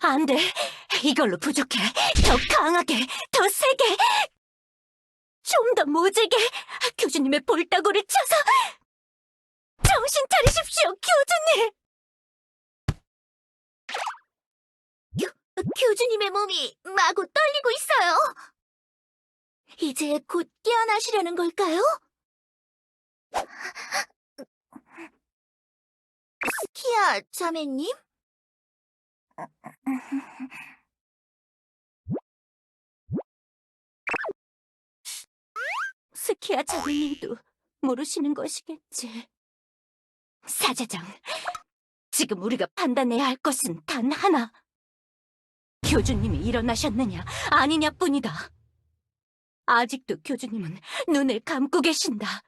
안 돼. 이걸로 부족해. 더 강하게, 더 세게, 좀 더 모질게. 교주님의 볼따구를 쳐서 정신 차리십시오, 교주님. 교주님의 몸이 마구 떨리고 있어요. 이제 곧 깨어나시려는 걸까요? 스키야 자매님? 스키야 자매님도 모르시는 것이겠지. 사제장, 지금 우리가 판단해야 할 것은 단 하나. 교주님이 일어나셨느냐 아니냐뿐이다. 아직도 교주님은 눈을 감고 계신다.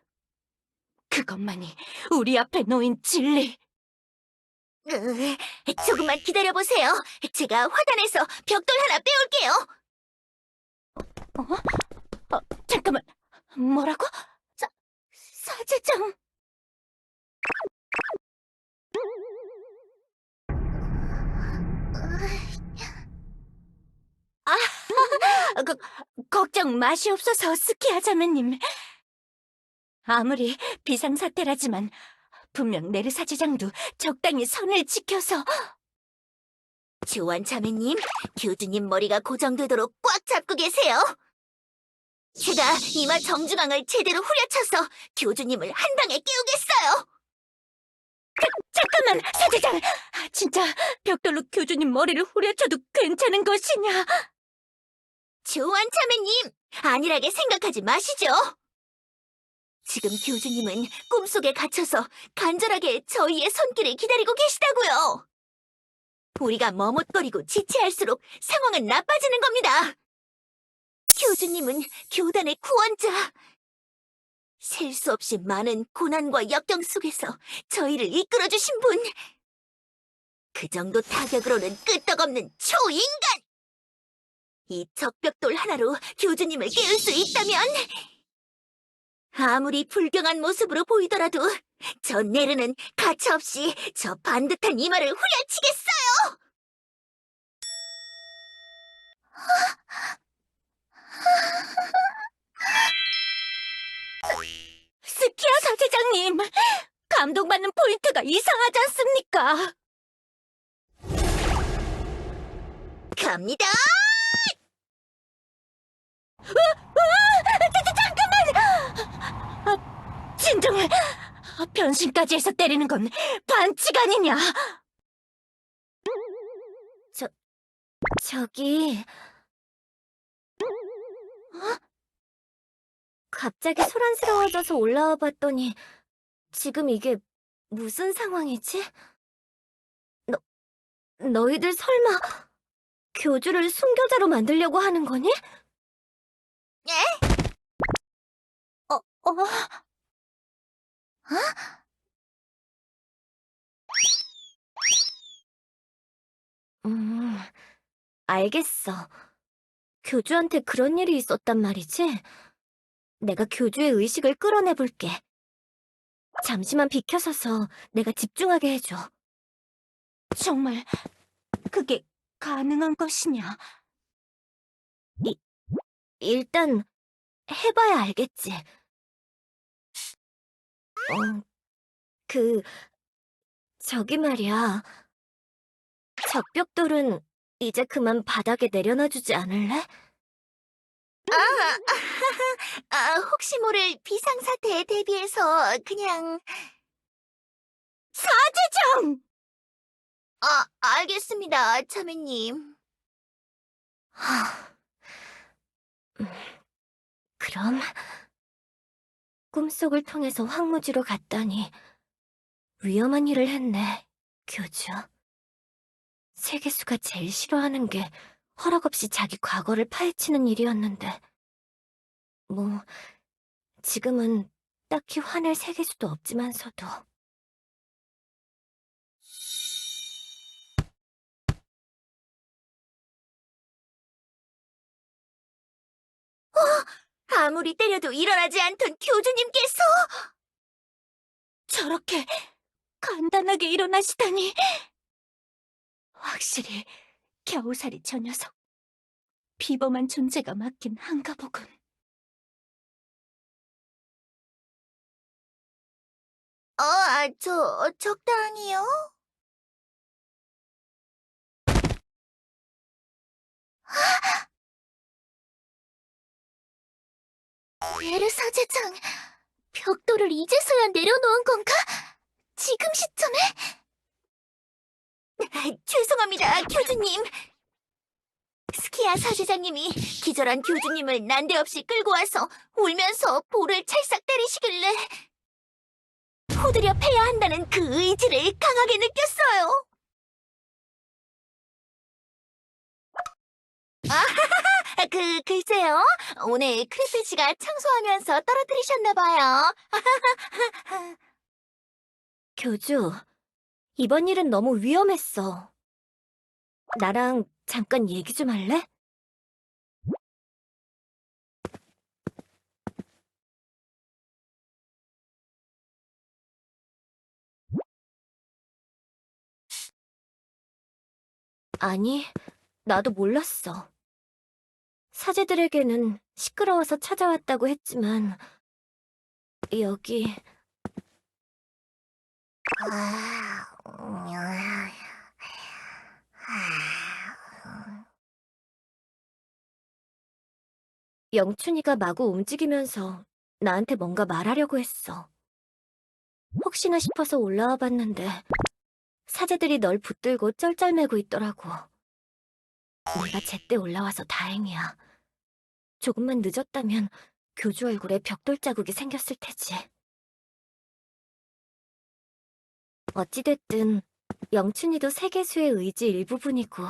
그것만이 우리 앞에 놓인 진리. 조금만 기다려보세요. 제가 화단에서 벽돌 하나 빼올게요. 잠깐만, 뭐라고? 사제장. 걱정 마시옵소서, 스키야 자매님. 아무리 비상사태라지만 분명 네르 사제장도 적당히 선을 지켜서. 조안 자매님, 교주님 머리가 고정되도록 꽉 잡고 계세요. 제가 이마 정중앙을 제대로 후려쳐서 교주님을 한 방에 깨우겠어요. 잠깐만, 사제장! 진짜 벽돌로 교주님 머리를 후려쳐도 괜찮은 것이냐? 조안 자매님, 안일하게 생각하지 마시죠. 지금 교주님은 꿈속에 갇혀서 간절하게 저희의 손길을 기다리고 계시다고요. 우리가 머뭇거리고 지체할수록 상황은 나빠지는 겁니다. 교주님은 교단의 구원자. 셀 수 없이 많은 고난과 역경 속에서 저희를 이끌어주신 분. 그 정도 타격으로는 끄떡없는 초인간! 이 적벽돌 하나로 교주님을 깨울 수 있다면, 아무리 불경한 모습으로 보이더라도 저 네르는 가차없이 저 반듯한 이마를 후려치겠어요! 스키야 사제장님, 감동받는 포인트가 이상하지 않습니까? 갑니다! 잠깐만! 진정해! 변신까지 해서 때리는 건 반칙 아니냐? 저기... 갑자기 소란스러워져서 올라와 봤더니 지금 이게 무슨 상황이지? 너희들 설마 교주를 순교자로 만들려고 하는 거니? 예? 알겠어. 교주한테 그런 일이 있었단 말이지? 내가 교주의 의식을 끌어내볼게. 잠시만 비켜서서 내가 집중하게 해줘. 정말 그게 가능한 것이냐? 일단 해봐야 알겠지. 저기 말이야. 적벽돌은 이제 그만 바닥에 내려놔주지 않을래? 혹시 모를 비상사태에 대비해서 그냥... 사제장! 알겠습니다, 자매님. 그럼... 꿈속을 통해서 황무지로 갔다니 위험한 일을 했네, 교주. 세계수가 제일 싫어하는 게 허락없이 자기 과거를 파헤치는 일이었는데 뭐 지금은 딱히 화낼 세계수도 없지만서도. 아무리 때려도 일어나지 않던 교주님께서 저렇게 간단하게 일어나시다니. 확실히 겨우살이 저 녀석. 비범한 존재가 맡긴 한가 보군. 적당히요? 베르 사제장, 벽돌을 이제서야 내려놓은 건가? 지금 시점에? 죄송합니다, 교주님. 스키야 사제장님이 기절한 교주님을 난데없이 끌고 와서 울면서 볼을 찰싹 때리시길래 호들여 패야 한다는 그 의지를 강하게 느꼈어요. 글쎄요. 오늘 크리스 씨가 청소하면서 떨어뜨리셨나 봐요. 교주, 이번 일은 너무 위험했어. 나랑 잠깐 얘기 좀 할래? 아니, 나도 몰랐어. 사제들에게는 시끄러워서 찾아왔다고 했지만 여기... 영춘이가 마구 움직이면서 나한테 뭔가 말하려고 했어. 혹시나 싶어서 올라와 봤는데 사제들이 널 붙들고 쩔쩔매고 있더라고. 네가 제때 올라와서 다행이야. 조금만 늦었다면 교주 얼굴에 벽돌 자국이 생겼을 테지. 어찌됐든 영춘이도 세계수의 의지 일부분이고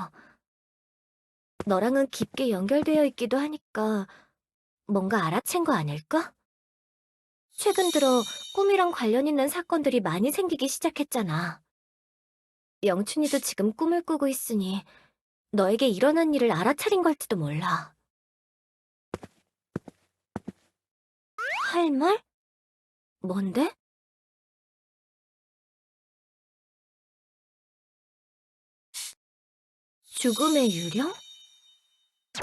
너랑은 깊게 연결되어 있기도 하니까 뭔가 알아챈 거 아닐까? 최근 들어 꿈이랑 관련 있는 사건들이 많이 생기기 시작했잖아. 영춘이도 지금 꿈을 꾸고 있으니 너에게 일어난 일을 알아차린 걸지도 몰라. 할 말? 뭔데? 죽음의 유령?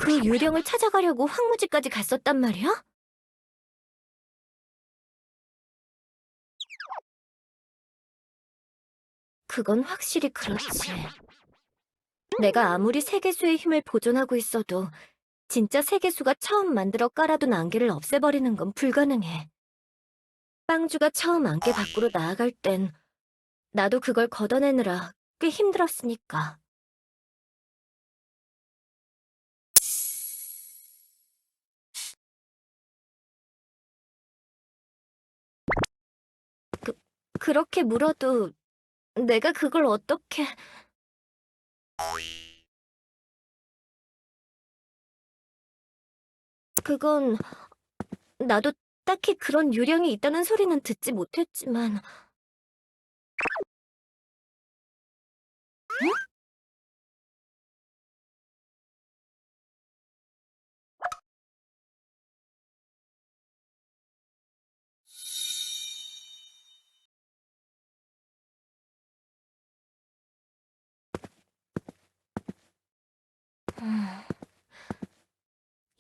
그 유령을 찾아가려고 황무지까지 갔었단 말이야? 그건 확실히 그렇지. 내가 아무리 세계수의 힘을 보존하고 있어도 진짜 세계수가 처음 만들어 깔아둔 안개를 없애버리는 건 불가능해. 빵주가 처음 안개 밖으로 나아갈 땐 나도 그걸 걷어내느라 꽤 힘들었으니까. 그렇게 물어도 내가 그걸 어떻게... 그건 나도 딱히 그런 유령이 있다는 소리는 듣지 못했지만...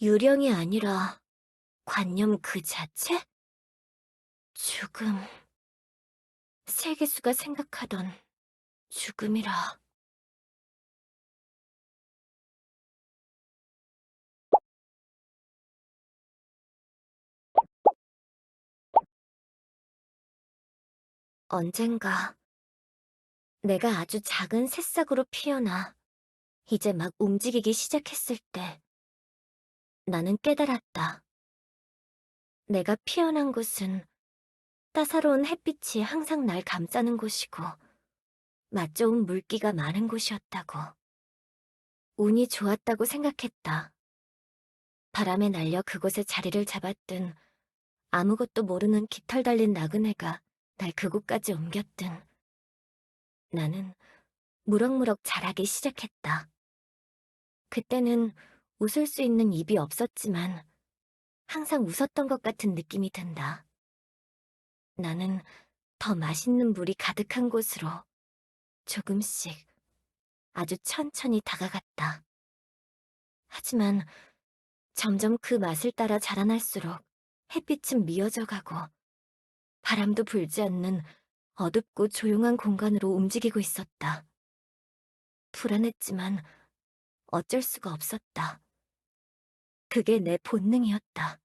유령이 아니라 관념 그 자체? 죽음... 세계수가 생각하던 죽음이라... 언젠가 내가 아주 작은 새싹으로 피어나 이제 막 움직이기 시작했을 때 나는 깨달았다. 내가 피어난 곳은 따사로운 햇빛이 항상 날 감싸는 곳이고 맛 좋은 물기가 많은 곳이었다고. 운이 좋았다고 생각했다. 바람에 날려 그곳에 자리를 잡았든 아무것도 모르는 깃털 달린 나그네가 날 그곳까지 옮겼든 나는 무럭무럭 자라기 시작했다. 그때는 웃을 수 있는 입이 없었지만 항상 웃었던 것 같은 느낌이 든다. 나는 더 맛있는 물이 가득한 곳으로 조금씩 아주 천천히 다가갔다. 하지만 점점 그 맛을 따라 자라날수록 햇빛은 미어져 가고 바람도 불지 않는 어둡고 조용한 공간으로 움직이고 있었다. 불안했지만 어쩔 수가 없었다. 그게 내 본능이었다.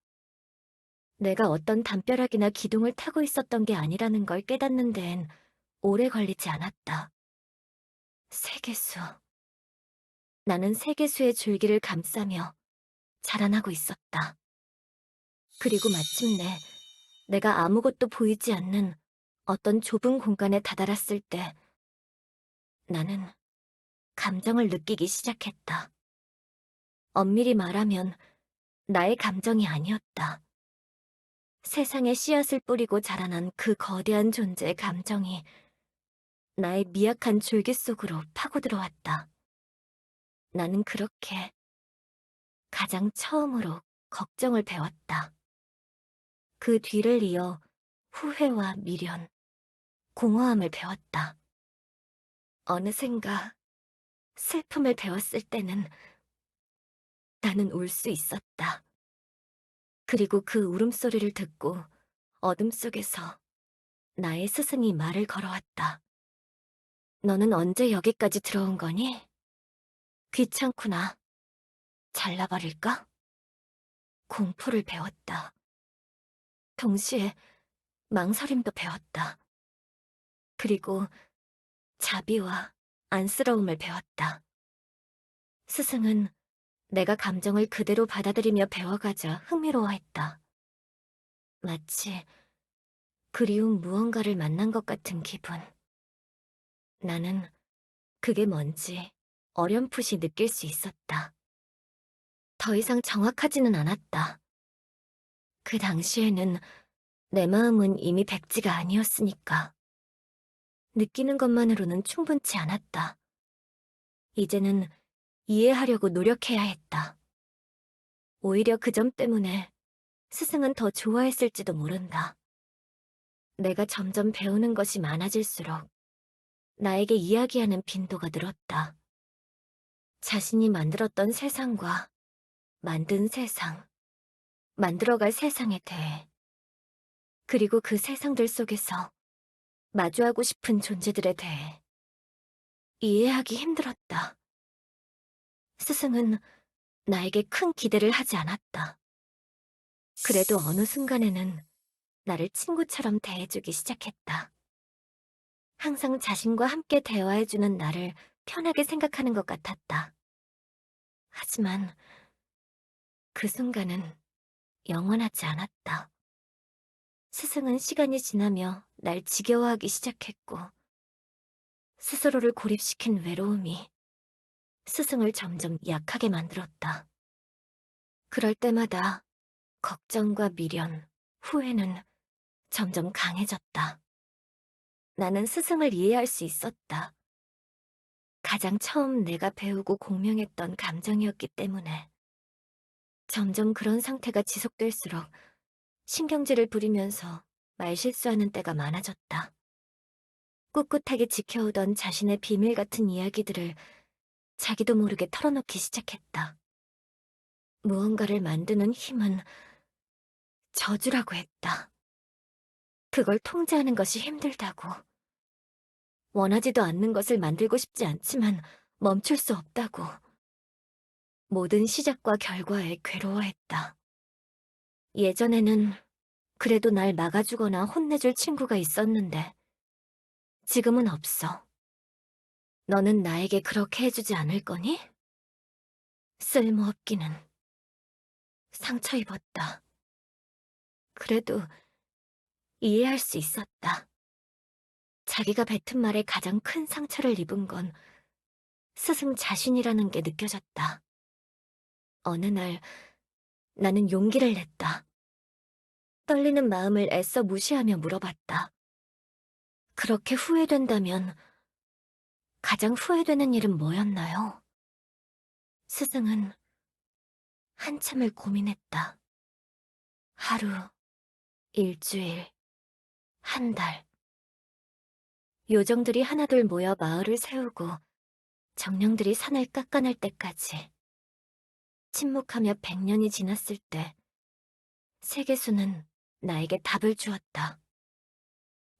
내가 어떤 담벼락이나 기둥을 타고 있었던 게 아니라는 걸 깨닫는 데엔 오래 걸리지 않았다. 세계수. 나는 세계수의 줄기를 감싸며 자라나고 있었다. 그리고 마침내 내가 아무것도 보이지 않는 어떤 좁은 공간에 다다랐을 때 나는 감정을 느끼기 시작했다. 엄밀히 말하면 나의 감정이 아니었다. 세상에 씨앗을 뿌리고 자라난 그 거대한 존재의 감정이 나의 미약한 줄기 속으로 파고들어왔다. 나는 그렇게 가장 처음으로 걱정을 배웠다. 그 뒤를 이어 후회와 미련, 공허함을 배웠다. 어느샌가 슬픔을 배웠을 때는 나는 울 수 있었다. 그리고 그 울음소리를 듣고 어둠 속에서 나의 스승이 말을 걸어왔다. 너는 언제 여기까지 들어온 거니? 귀찮구나. 잘라버릴까? 공포를 배웠다. 동시에 망설임도 배웠다. 그리고 자비와 안쓰러움을 배웠다. 스승은 내가 감정을 그대로 받아들이며 배워가자 흥미로워했다. 마치 그리운 무언가를 만난 것 같은 기분. 나는 그게 뭔지 어렴풋이 느낄 수 있었다. 더 이상 정확하지는 않았다. 그 당시에는 내 마음은 이미 백지가 아니었으니까. 느끼는 것만으로는 충분치 않았다. 이제는 이해하려고 노력해야 했다. 오히려 그 점 때문에 스승은 더 좋아했을지도 모른다. 내가 점점 배우는 것이 많아질수록 나에게 이야기하는 빈도가 늘었다. 자신이 만들었던 세상과 만든 세상, 만들어갈 세상에 대해, 그리고 그 세상들 속에서 마주하고 싶은 존재들에 대해 이해하기 힘들었다. 스승은 나에게 큰 기대를 하지 않았다. 그래도 어느 순간에는 나를 친구처럼 대해주기 시작했다. 항상 자신과 함께 대화해주는 나를 편하게 생각하는 것 같았다. 하지만 그 순간은 영원하지 않았다. 스승은 시간이 지나며 날 지겨워하기 시작했고, 스스로를 고립시킨 외로움이 스승을 점점 약하게 만들었다. 그럴 때마다 걱정과 미련, 후회는 점점 강해졌다. 나는 스승을 이해할 수 있었다. 가장 처음 내가 배우고 공명했던 감정이었기 때문에. 점점 그런 상태가 지속될수록 신경질을 부리면서 말실수하는 때가 많아졌다. 꿋꿋하게 지켜오던 자신의 비밀 같은 이야기들을 자기도 모르게 털어놓기 시작했다. 무언가를 만드는 힘은 저주라고 했다. 그걸 통제하는 것이 힘들다고. 원하지도 않는 것을 만들고 싶지 않지만 멈출 수 없다고. 모든 시작과 결과에 괴로워했다. 예전에는 그래도 날 막아주거나 혼내줄 친구가 있었는데 지금은 없어. 너는 나에게 그렇게 해주지 않을 거니? 쓸모없기는. 상처 입었다. 그래도 이해할 수 있었다. 자기가 뱉은 말에 가장 큰 상처를 입은 건 스승 자신이라는 게 느껴졌다. 어느 날 나는 용기를 냈다. 떨리는 마음을 애써 무시하며 물어봤다. 그렇게 후회된다면 가장 후회되는 일은 뭐였나요? 스승은 한참을 고민했다. 하루, 일주일, 한 달. 요정들이 하나둘 모여 마을을 세우고 정령들이 산을 깎아낼 때까지. 침묵하며 100년이 지났을 때 세계수는 나에게 답을 주었다.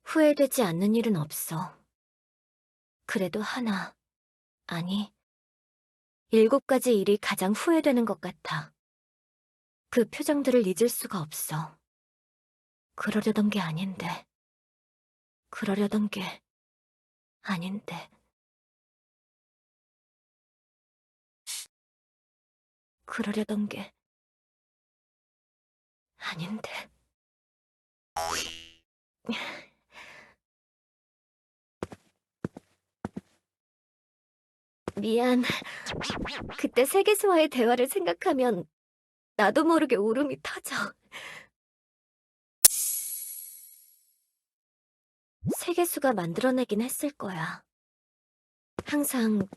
후회되지 않는 일은 없어. 그래도 하나, 아니, 7가지 일이 가장 후회되는 것 같아. 그 표정들을 잊을 수가 없어. 그러려던 게 아닌데. 그러려던 게 아닌데. 그러려던 게 아닌데. 미안. 그때 세계수와의 대화를 생각하면 나도 모르게 울음이 터져. 세계수가 만들어내긴 했을 거야. 항상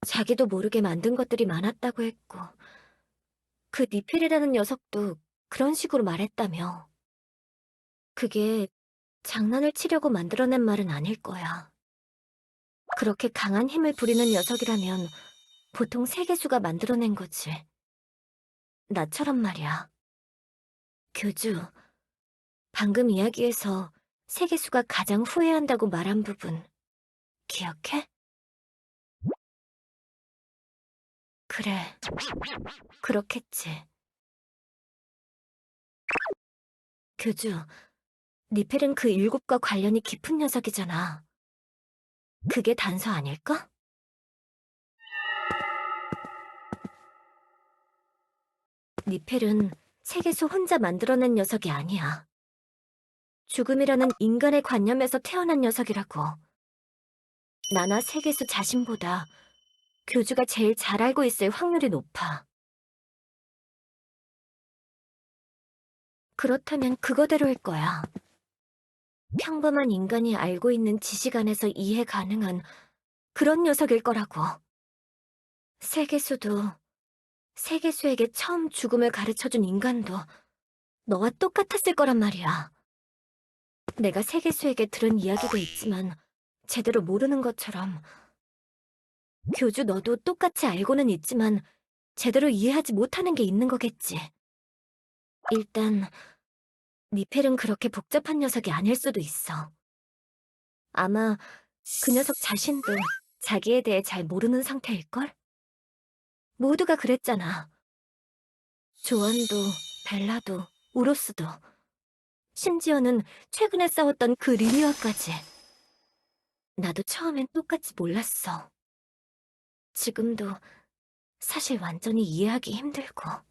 자기도 모르게 만든 것들이 많았다고 했고, 그 니필이라는 녀석도 그런 식으로 말했다며. 그게 장난을 치려고 만들어낸 말은 아닐 거야. 그렇게 강한 힘을 부리는 녀석이라면 보통 세계수가 만들어낸 거지. 나처럼 말이야. 교주, 방금 이야기에서 세계수가 가장 후회한다고 말한 부분 기억해? 그래, 그렇겠지. 교주, 니펠은 그 7과 관련이 깊은 녀석이잖아. 그게 단서 아닐까? 니펠은 세계수 혼자 만들어낸 녀석이 아니야. 죽음이라는 인간의 관념에서 태어난 녀석이라고. 나나 세계수 자신보다 교주가 제일 잘 알고 있을 확률이 높아. 그렇다면 그거대로일 거야. 평범한 인간이 알고 있는 지식 안에서 이해 가능한 그런 녀석일 거라고. 세계수도, 세계수에게 처음 죽음을 가르쳐준 인간도 너와 똑같았을 거란 말이야. 내가 세계수에게 들은 이야기도 있지만 제대로 모르는 것처럼 교주 너도 똑같이 알고는 있지만 제대로 이해하지 못하는 게 있는 거겠지. 일단 니펠은 그렇게 복잡한 녀석이 아닐 수도 있어. 아마 그 녀석 자신도 자기에 대해 잘 모르는 상태일걸? 모두가 그랬잖아. 조안도, 벨라도, 우로스도. 심지어는 최근에 싸웠던 그 리니와까지. 나도 처음엔 똑같이 몰랐어. 지금도 사실 완전히 이해하기 힘들고.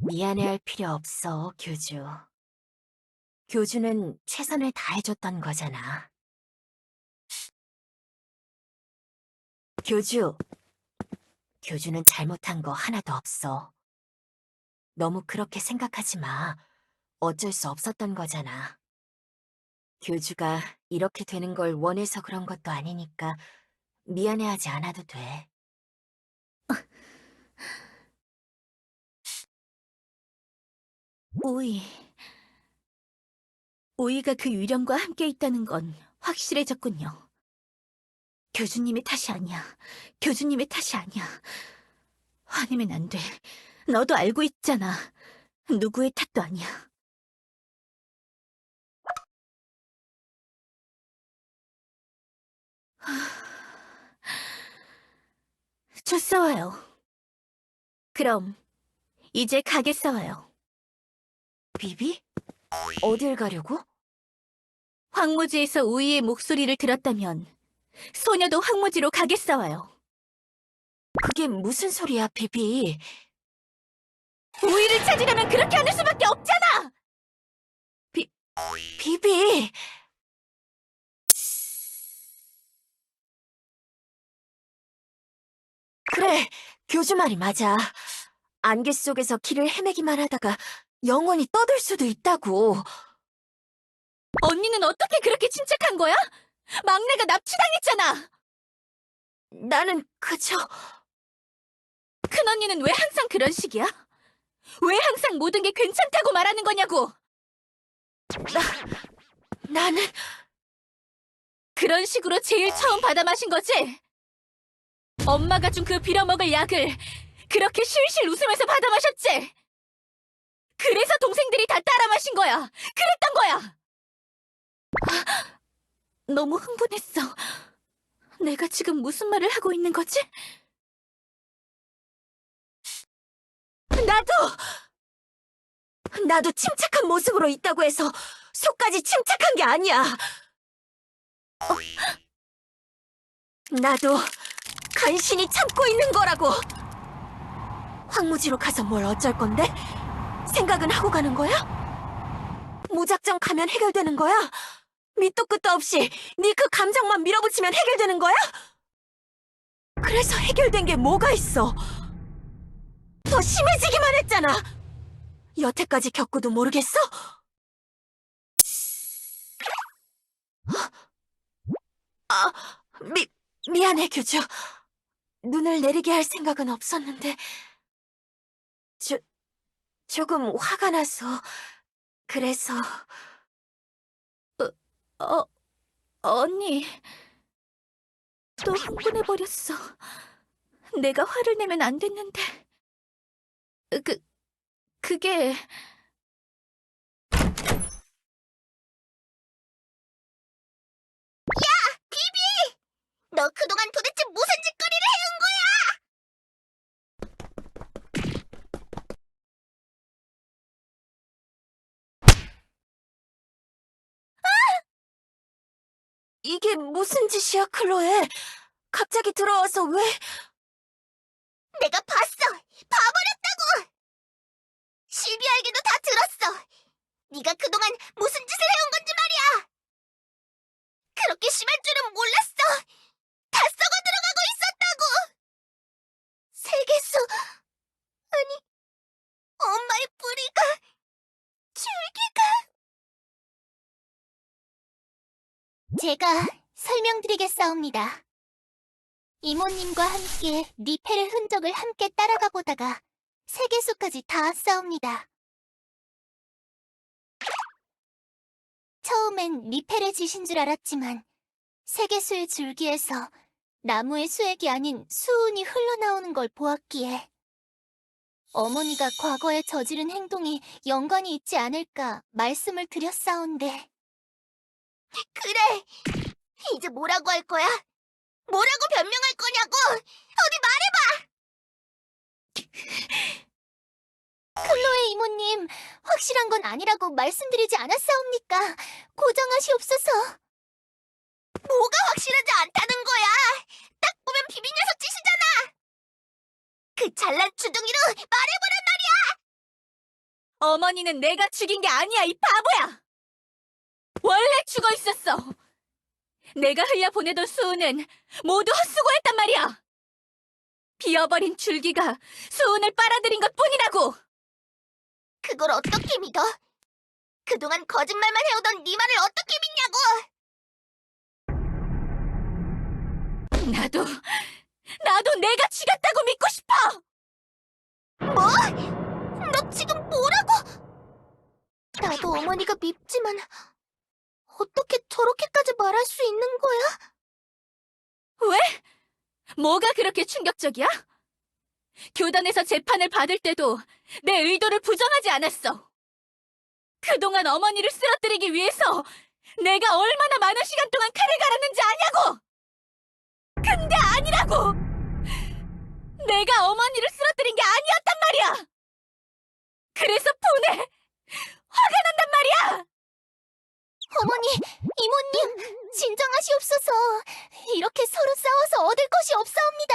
미안해할 필요 없어, 교주. 교주는 최선을 다해줬던 거잖아. 교주, 교주는 잘못한 거 하나도 없어. 너무 그렇게 생각하지 마. 어쩔 수 없었던 거잖아. 교주가 이렇게 되는 걸 원해서 그런 것도 아니니까 미안해하지 않아도 돼. 오이. 오이가 그 유령과 함께 있다는 건 확실해졌군요. 교주님의 탓이 아니야. 교주님의 탓이 아니야. 화내면 안 돼. 너도 알고 있잖아. 누구의 탓도 아니야. 좋사와요. 그럼 이제 가겠어요. 비비? 어딜 가려고? 황무지에서 우이의 목소리를 들었다면 소녀도 황무지로 가겠어요. 그게 무슨 소리야, 비비? 우이를 찾으려면 그렇게 하는 수밖에 없잖아! 비비! 그래, 교주 말이 맞아. 안개 속에서 길을 헤매기만 하다가 영원히 떠들 수도 있다고. 언니는 어떻게 그렇게 침착한 거야? 막내가 납치당했잖아! 나는 그저 큰언니는 왜 항상 그런 식이야? 왜 항상 모든 게 괜찮다고 말하는 거냐고! 나는 그런 식으로 제일 처음 받아 마신 거지? 엄마가 준 그 빌어먹을 약을 그렇게 실실 웃으면서 받아 마셨지? 그래서 동생들이 다 따라 마신 거야! 그랬던 거야! 너무 흥분했어. 내가 지금 무슨 말을 하고 있는 거지? 나도 침착한 모습으로 있다고 해서 속까지 침착한 게 아니야. 나도 간신히 참고 있는 거라고. 황무지로 가서 뭘 어쩔 건데? 생각은 하고 가는 거야? 무작정 가면 해결되는 거야? 밑도 끝도 없이 네 그 감정만 밀어붙이면 해결되는 거야? 그래서 해결된 게 뭐가 있어? 더 심해지기만 했잖아. 여태까지 겪고도 모르겠어? 아, 미안해, 교주. 눈을 내리게 할 생각은 없었는데. 조금 화가 나서, 그래서. 언니. 또 흥분해버렸어. 내가 화를 내면 안 됐는데. 그게... 너 그동안 도대체 무슨 짓거리를 해온 거야? 이게 무슨 짓이야, 클로에? 갑자기 들어와서 왜? 내가 봤어! 봐버렸다고! 실비아에게도 다 들었어! 네가 그동안 무슨 짓을 해온 건지 말이야! 그렇게 심할 줄은 몰랐어! 다 썩어 들어가고 있었다고! 세계수... 아니... 엄마의 뿌리가... 줄기가... 제가 설명드리겠사옵니다. 이모님과 함께 리페의 흔적을 함께 따라가 보다가 세계수까지 닿았사옵니다. 처음엔 리페의 짓인 줄 알았지만 세계수의 줄기에서 나무의 수액이 아닌 수은이 흘러나오는 걸 보았기에 어머니가 과거에 저지른 행동이 연관이 있지 않을까 말씀을 드렸사온데. 그래! 이제 뭐라고 할 거야? 뭐라고 변명할 거냐고! 어디 말해봐! 클로에 이모님, 확실한 건 아니라고 말씀드리지 않았사옵니까? 고정하시옵소서. 뭐가 확실하지 않다는 거야? 딱 보면 비비 녀석 짓이잖아! 그 잘난 주둥이로 말해보란 말이야! 어머니는 내가 죽인 게 아니야, 이 바보야! 원래 죽어 있었어! 내가 흘려보내던 수은은 모두 헛수고했단 말이야! 비어버린 줄기가 수은을 빨아들인 것뿐이라고! 그걸 어떻게 믿어? 그동안 거짓말만 해오던 네 말을 어떻게 믿냐고! 나도 내가 죽였다고 믿고 싶어! 뭐? 너 지금 뭐라고? 나도 어머니가 밉지만 어떻게 저렇게까지 말할 수 있는 거야? 왜? 뭐가 그렇게 충격적이야? 교단에서 재판을 받을 때도 내 의도를 부정하지 않았어. 그동안 어머니를 쓰러뜨리기 위해서 내가 얼마나 많은 시간 동안 칼을 갈았는지 아냐고! 근데 아니라고! 내가 어머니를 쓰러뜨린 게 아니었단 말이야! 그래서 분해! 화가 난단 말이야! 어머니, 이모님, 진정하시옵소서. 이렇게 서로 싸워서 얻을 것이 없사옵니다.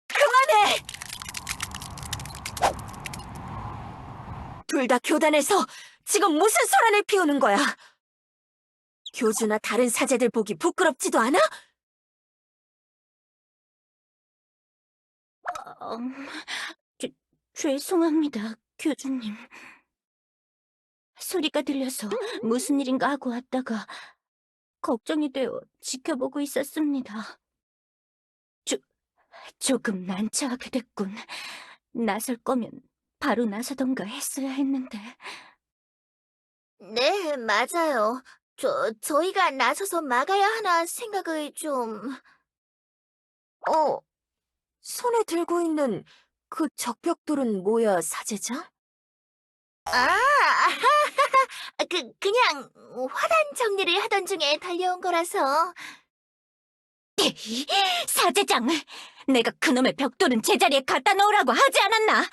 그만해! 둘 다 교단에서 지금 무슨 소란을 피우는 거야? 교주나 다른 사제들 보기 부끄럽지도 않아? 죄송합니다, 교주님. 소리가 들려서 무슨 일인가 하고 왔다가 걱정이 되어 지켜보고 있었습니다. 조금 난처하게 됐군. 나설 거면 바로 나서던가 했어야 했는데. 네, 맞아요. 저희가 나서서 막아야 하나 생각을 좀... 손에 들고 있는 그 적벽돌은 뭐야, 사제장? 아, 그냥 화단 정리를 하던 중에 달려온 거라서. 사제장! 내가 그놈의 벽돌은 제자리에 갖다 놓으라고 하지 않았나?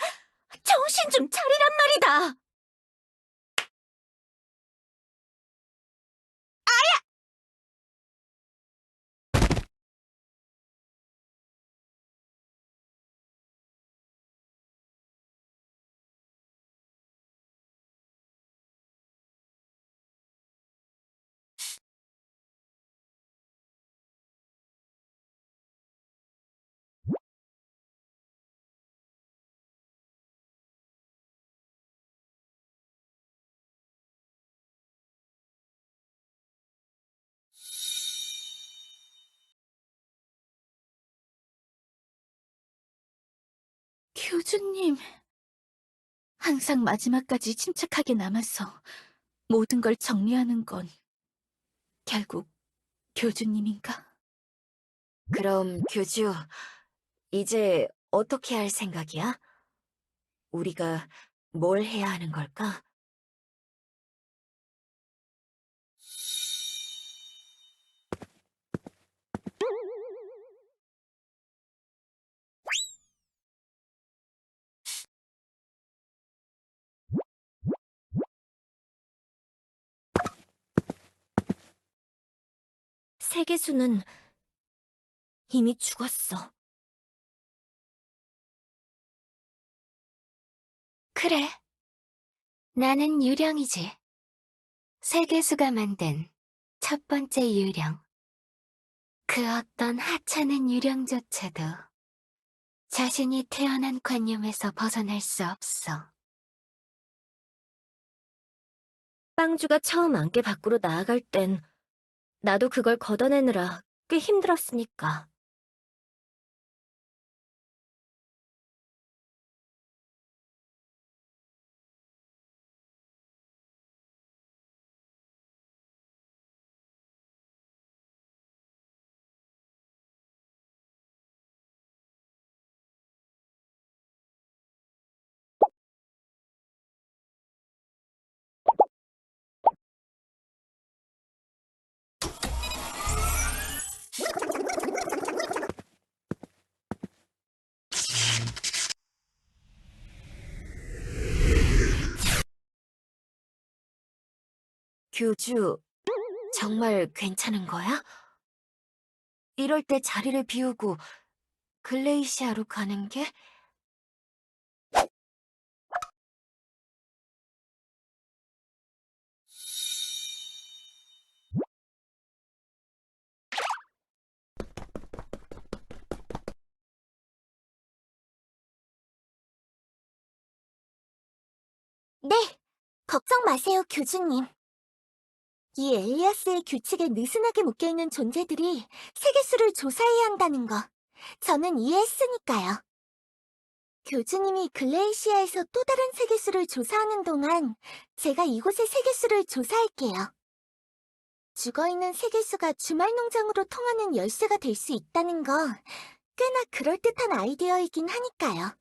정신 좀 차리란 말이다! 교주님, 항상 마지막까지 침착하게 남아서 모든 걸 정리하는 건 결국 교주님인가? 그럼 교주, 이제 어떻게 할 생각이야? 우리가 뭘 해야 하는 걸까? 세계수는 이미 죽었어. 그래, 나는 유령이지. 세계수가 만든 첫 번째 유령. 그 어떤 하찮은 유령조차도 자신이 태어난 관념에서 벗어날 수 없어. 빵주가 처음 안개 밖으로 나아갈 땐 나도 그걸 걷어내느라 꽤 힘들었으니까. 교주, 정말 괜찮은 거야? 이럴 때 자리를 비우고 글레이시아로 가는 게? 네, 걱정 마세요, 교주님. 이 엘리아스의 규칙에 느슨하게 묶여있는 존재들이 세계수를 조사해야 한다는 거, 저는 이해했으니까요. 교주님이 글레이시아에서 또 다른 세계수를 조사하는 동안 제가 이곳의 세계수를 조사할게요. 죽어있는 세계수가 주말 농장으로 통하는 열쇠가 될 수 있다는 거 꽤나 그럴듯한 아이디어이긴 하니까요.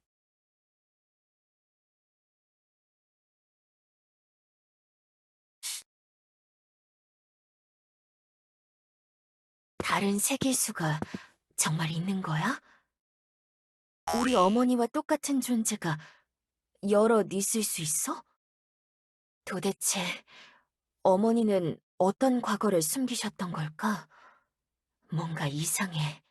다른 세계수가 정말 있는 거야? 우리 어머니와 똑같은 존재가 여럿 있을 수 있어? 도대체 어머니는 어떤 과거를 숨기셨던 걸까? 뭔가 이상해.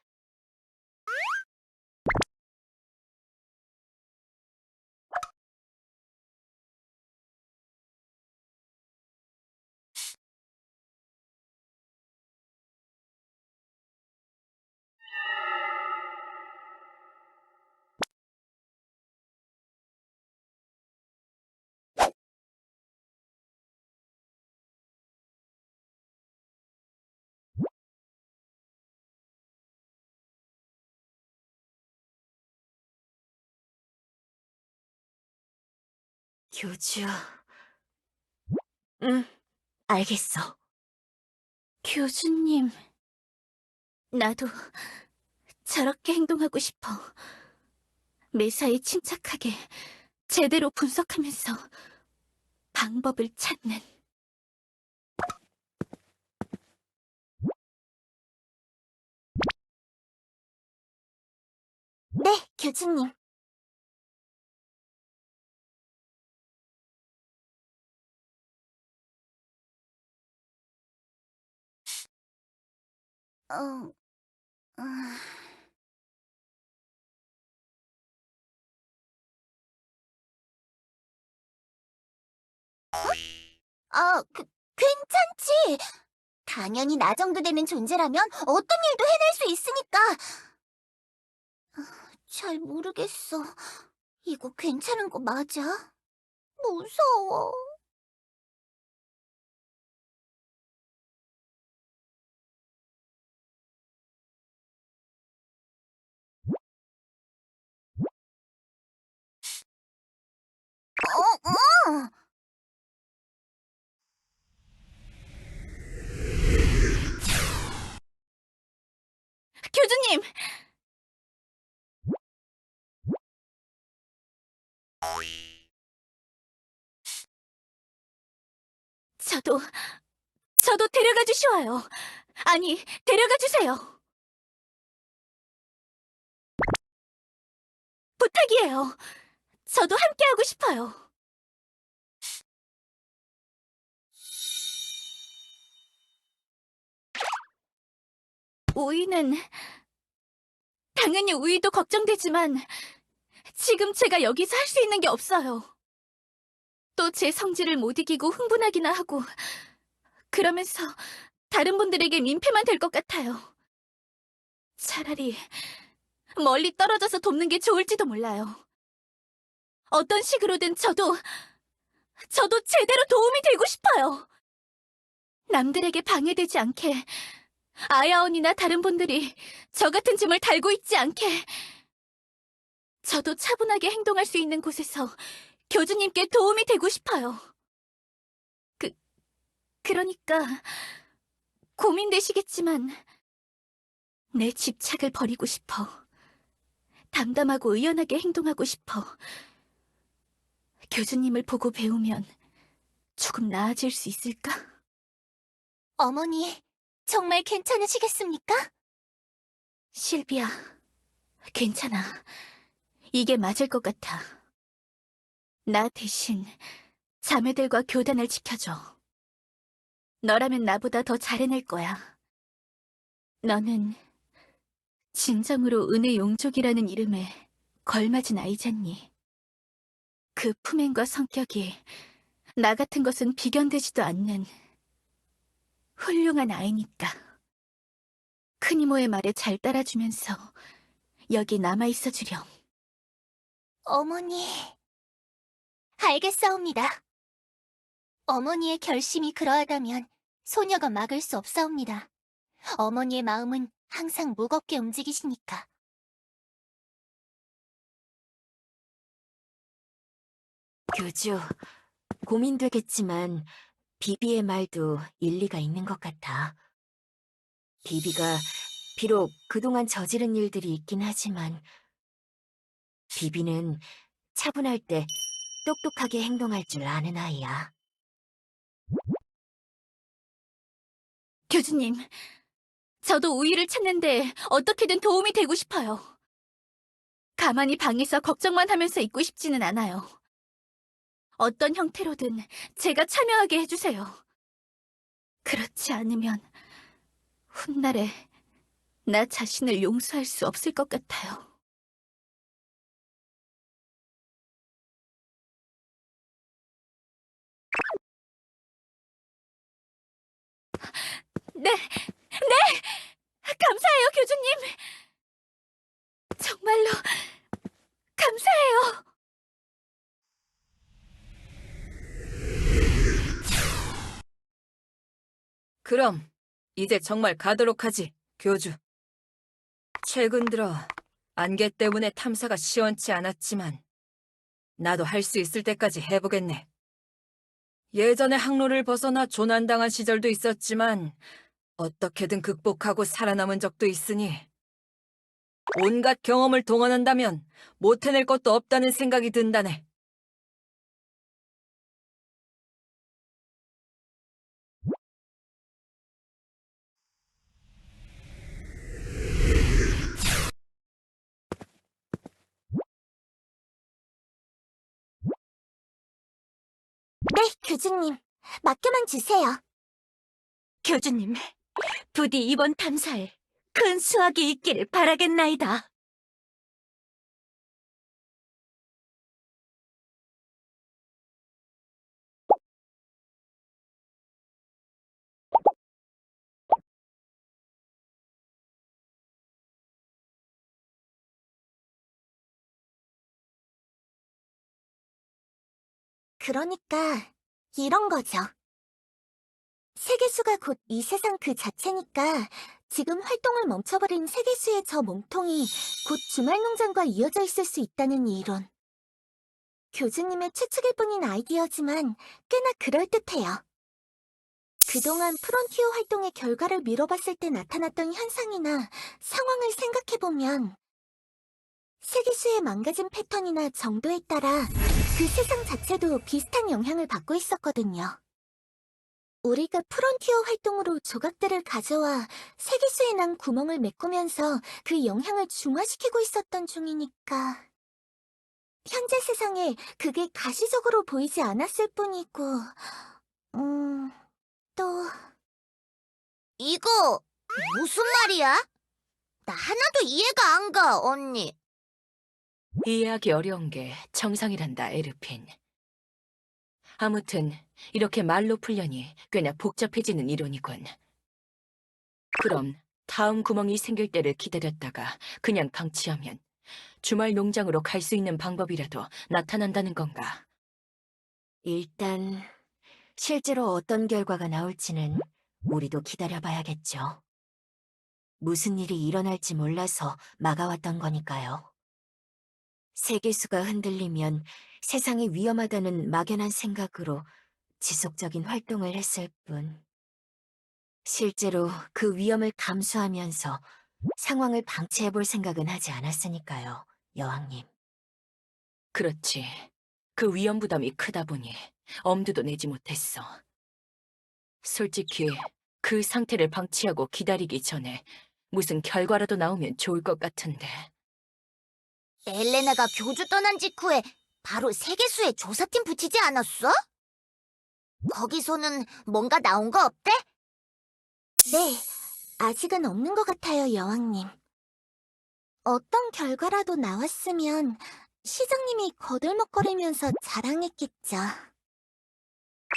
교주. 응, 알겠어. 교주님, 나도 저렇게 행동하고 싶어. 매사에 침착하게 제대로 분석하면서 방법을 찾는. 네, 교주님. 어, 괜찮지. 당연히 나 정도 되는 존재라면 어떤 일도 해낼 수 있으니까. 잘 모르겠어. 이거 괜찮은 거 맞아? 무서워. 어. 교주님! 저도, 저도 데려가 주시와요. 아니, 데려가 주세요. 부탁이에요. 저도 함께하고 싶어요. 우이는, 당연히 우이도 걱정되지만, 지금 제가 여기서 할 수 있는 게 없어요. 또 제 성질을 못 이기고 흥분하기나 하고, 그러면서 다른 분들에게 민폐만 될 것 같아요. 차라리 멀리 떨어져서 돕는 게 좋을지도 몰라요. 어떤 식으로든 저도 제대로 도움이 되고 싶어요. 남들에게 방해되지 않게, 아야언이나 다른 분들이 저 같은 짐을 달고 있지 않게, 저도 차분하게 행동할 수 있는 곳에서 교주님께 도움이 되고 싶어요. 그러니까 고민되시겠지만 내 집착을 버리고 싶어. 담담하고 의연하게 행동하고 싶어. 교주님을 보고 배우면 조금 나아질 수 있을까? 어머니, 정말 괜찮으시겠습니까? 실비야, 괜찮아. 이게 맞을 것 같아. 나 대신 자매들과 교단을 지켜줘. 너라면 나보다 더 잘해낼 거야. 너는 진정으로 은혜 용족이라는 이름에 걸맞은 아이잖니. 그 품행과 성격이 나 같은 것은 비견되지도 않는 훌륭한 아이니까. 큰 이모의 말에 잘 따라주면서 여기 남아있어 주렴. 어머니, 알겠사옵니다. 어머니의 결심이 그러하다면 소녀가 막을 수 없사옵니다. 어머니의 마음은 항상 무겁게 움직이시니까. 교주, 고민되겠지만 비비의 말도 일리가 있는 것 같아. 비비가 비록 그동안 저지른 일들이 있긴 하지만 비비는 차분할 때 똑똑하게 행동할 줄 아는 아이야. 교주님, 저도 우위를 찾는데 어떻게든 도움이 되고 싶어요. 가만히 방에서 걱정만 하면서 있고 싶지는 않아요. 어떤 형태로든 제가 참여하게 해주세요. 그렇지 않으면 훗날에 나 자신을 용서할 수 없을 것 같아요. 네, 감사해요, 교주님. 정말로 감사해요. 그럼 이제 정말 가도록 하지, 교주. 최근 들어 안개 때문에 탐사가 시원치 않았지만 나도 할 수 있을 때까지 해보겠네. 예전에 항로를 벗어나 조난당한 시절도 있었지만 어떻게든 극복하고 살아남은 적도 있으니 온갖 경험을 동원한다면 못 해낼 것도 없다는 생각이 든다네. 네, 교주님. 맡겨만 주세요. 교주님, 부디 이번 탐사에 큰 수확이 있기를 바라겠나이다. 그러니까 이런 거죠. 세계수가 곧 이 세상 그 자체니까 지금 활동을 멈춰버린 세계수의 저 몸통이 곧 주말농장과 이어져 있을 수 있다는 이론. 교주님의 추측일 뿐인 아이디어지만 꽤나 그럴듯해요. 그동안 프론티어 활동의 결과를 미뤄봤을 때 나타났던 현상이나 상황을 생각해보면 세계수의 망가진 패턴이나 정도에 따라 그 세상 자체도 비슷한 영향을 받고 있었거든요. 우리가 프론티어 활동으로 조각들을 가져와 세계수에 난 구멍을 메꾸면서 그 영향을 중화시키고 있었던 중이니까 현재 세상에 그게 가시적으로 보이지 않았을 뿐이고 또 이거 무슨 말이야? 나 하나도 이해가 안 가, 언니. 이해하기 어려운 게 정상이란다, 에르핀. 아무튼 이렇게 말로 풀려니 꽤나 복잡해지는 이론이군. 그럼 다음 구멍이 생길 때를 기다렸다가 그냥 방치하면 주말 농장으로 갈 수 있는 방법이라도 나타난다는 건가? 일단 실제로 어떤 결과가 나올지는 우리도 기다려봐야겠죠. 무슨 일이 일어날지 몰라서 막아왔던 거니까요. 세계수가 흔들리면 세상이 위험하다는 막연한 생각으로 지속적인 활동을 했을 뿐, 실제로 그 위험을 감수하면서 상황을 방치해볼 생각은 하지 않았으니까요, 여왕님. 그렇지. 그 위험 부담이 크다 보니 엄두도 내지 못했어. 솔직히 그 상태를 방치하고 기다리기 전에 무슨 결과라도 나오면 좋을 것 같은데. 엘레나가 교주 떠난 직후에 바로 세계수에 조사팀 붙이지 않았어? 거기서는 뭔가 나온 거 없대? 네, 아직은 없는 것 같아요, 여왕님. 어떤 결과라도 나왔으면 시장님이 거들먹거리면서 자랑했겠죠.